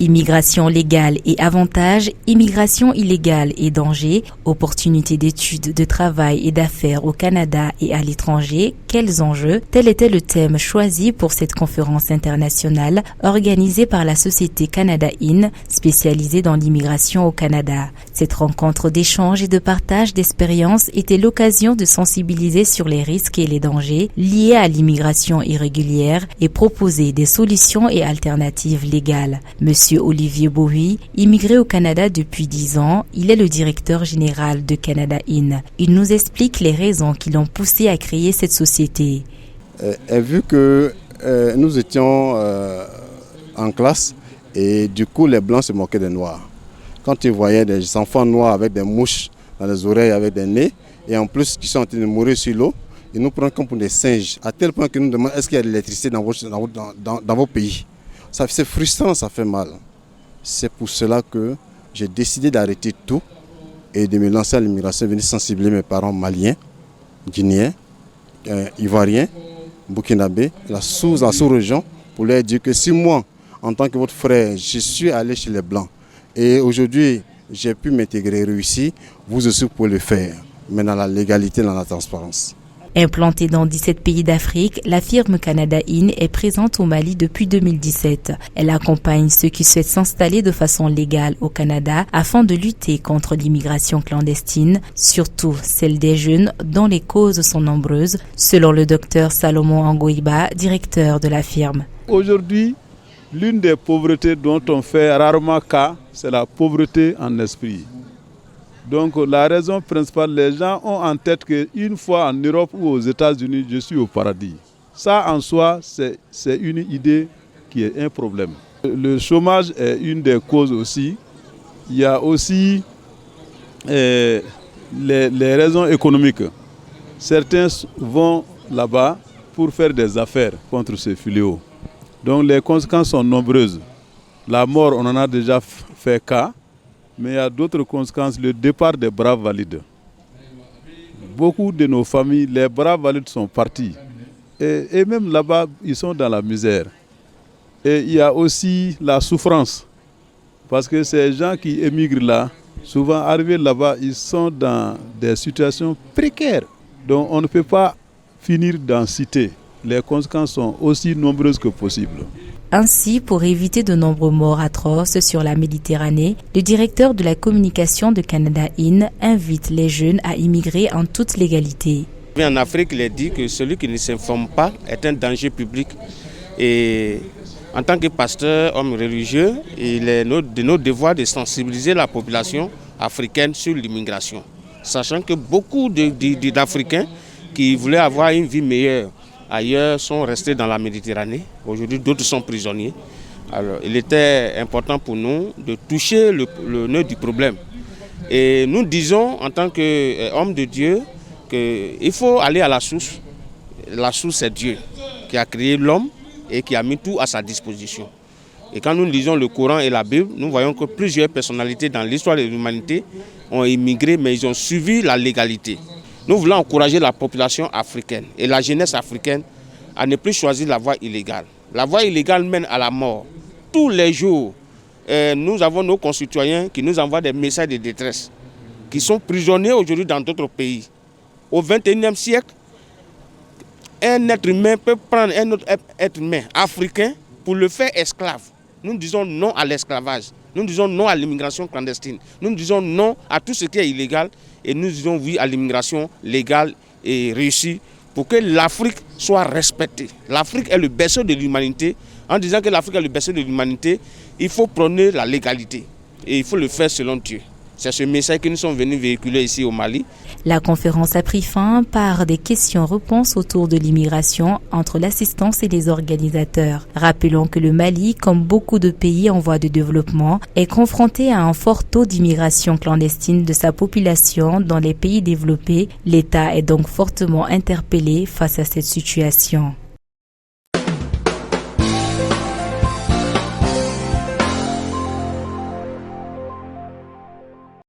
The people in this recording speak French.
Immigration légale et avantages, immigration illégale et danger, opportunités d'études, de travail et d'affaires au Canada et à l'étranger, quels enjeux? Tel était le thème choisi pour cette conférence internationale organisée par la société Canada In, spécialisée dans l'immigration au Canada. Cette rencontre d'échange et de partage d'expériences était l'occasion de sensibiliser sur les risques et les dangers liés à l'immigration irrégulière et proposer des solutions et alternatives légales. Monsieur Olivier Bowie, immigré au Canada depuis 10 ans, il est le directeur général de Canada In. Il nous explique les raisons qui l'ont poussé à créer cette société. Vu que nous étions en classe et du coup les Blancs se moquaient des Noirs. Quand ils voyaient des enfants noirs avec des mouches dans les oreilles, avec des nez, et en plus qui sont en train de mourir sur l'eau, ils nous prennent comme pour des singes, à tel point qu'ils nous demandent est-ce qu'il y a de l'électricité dans vos pays. C'est frustrant, ça fait mal. C'est pour cela que j'ai décidé d'arrêter tout et de me lancer à l'immigration, venir sensibiliser mes parents maliens, guinéens, ivoiriens, burkinabés, la sous-région, pour leur dire que si moi, en tant que votre frère, je suis allé chez les Blancs et aujourd'hui j'ai pu m'intégrer et réussir, vous aussi vous pouvez le faire, mais dans la légalité, dans la transparence. Implantée dans 17 pays d'Afrique, la firme Canada In est présente au Mali depuis 2017. Elle accompagne ceux qui souhaitent s'installer de façon légale au Canada afin de lutter contre l'immigration clandestine, surtout celle des jeunes dont les causes sont nombreuses, selon le docteur Salomon Angoiba, directeur de la firme. Aujourd'hui, l'une des pauvretés dont on fait rarement cas, c'est la pauvreté en esprit. Donc la raison principale, les gens ont en tête qu'une fois en Europe ou aux États-Unis, je suis au paradis. Ça en soi, c'est une idée qui est un problème. Le chômage est une des causes aussi. Il y a aussi les raisons économiques. Certains vont là-bas pour faire des affaires contre ce fléau. Donc les conséquences sont nombreuses. La mort, on en a déjà fait cas. Mais il y a d'autres conséquences, le départ des braves valides. Beaucoup de nos familles, les braves valides sont partis. Et même là-bas, ils sont dans la misère. Et il y a aussi la souffrance. Parce que ces gens qui émigrent là, souvent arrivés là-bas, ils sont dans des situations précaires. Donc on ne peut pas finir d'en citer. Les conséquences sont aussi nombreuses que possible. Ainsi, pour éviter de nombreux morts atroces sur la Méditerranée, le directeur de la communication de Canada In invite les jeunes à immigrer en toute légalité. En Afrique, il est dit que celui qui ne s'informe pas est un danger public. Et en tant que pasteur, homme religieux, il est de notre devoir de sensibiliser la population africaine sur l'immigration. Sachant que beaucoup d'Africains qui voulaient avoir une vie meilleure ailleurs sont restés dans la Méditerranée. Aujourd'hui, d'autres sont prisonniers. Alors, il était important pour nous de toucher le nœud du problème. Et nous disons, en tant qu'hommes de Dieu, qu'il faut aller à la source. La source, c'est Dieu, qui a créé l'homme et qui a mis tout à sa disposition. Et quand nous lisons le Coran et la Bible, nous voyons que plusieurs personnalités dans l'histoire de l'humanité ont immigré, mais ils ont suivi la légalité. Nous voulons encourager la population africaine et la jeunesse africaine à ne plus choisir la voie illégale. La voie illégale mène à la mort. Tous les jours, nous avons nos concitoyens qui nous envoient des messages de détresse, qui sont prisonniers aujourd'hui dans d'autres pays. Au XXIe siècle, un être humain peut prendre un autre être humain africain pour le faire esclave. Nous disons non à l'esclavage. Nous disons non à l'immigration clandestine. Nous disons non à tout ce qui est illégal et nous disons oui à l'immigration légale et réussie pour que l'Afrique soit respectée. L'Afrique est le berceau de l'humanité. En disant que l'Afrique est le berceau de l'humanité, il faut prôner la légalité et il faut le faire selon Dieu. C'est ce message que nous sommes venus véhiculer ici au Mali. La conférence a pris fin par des questions-réponses autour de l'immigration entre l'assistance et les organisateurs. Rappelons que le Mali, comme beaucoup de pays en voie de développement, est confronté à un fort taux d'immigration clandestine de sa population dans les pays développés. L'État est donc fortement interpellé face à cette situation.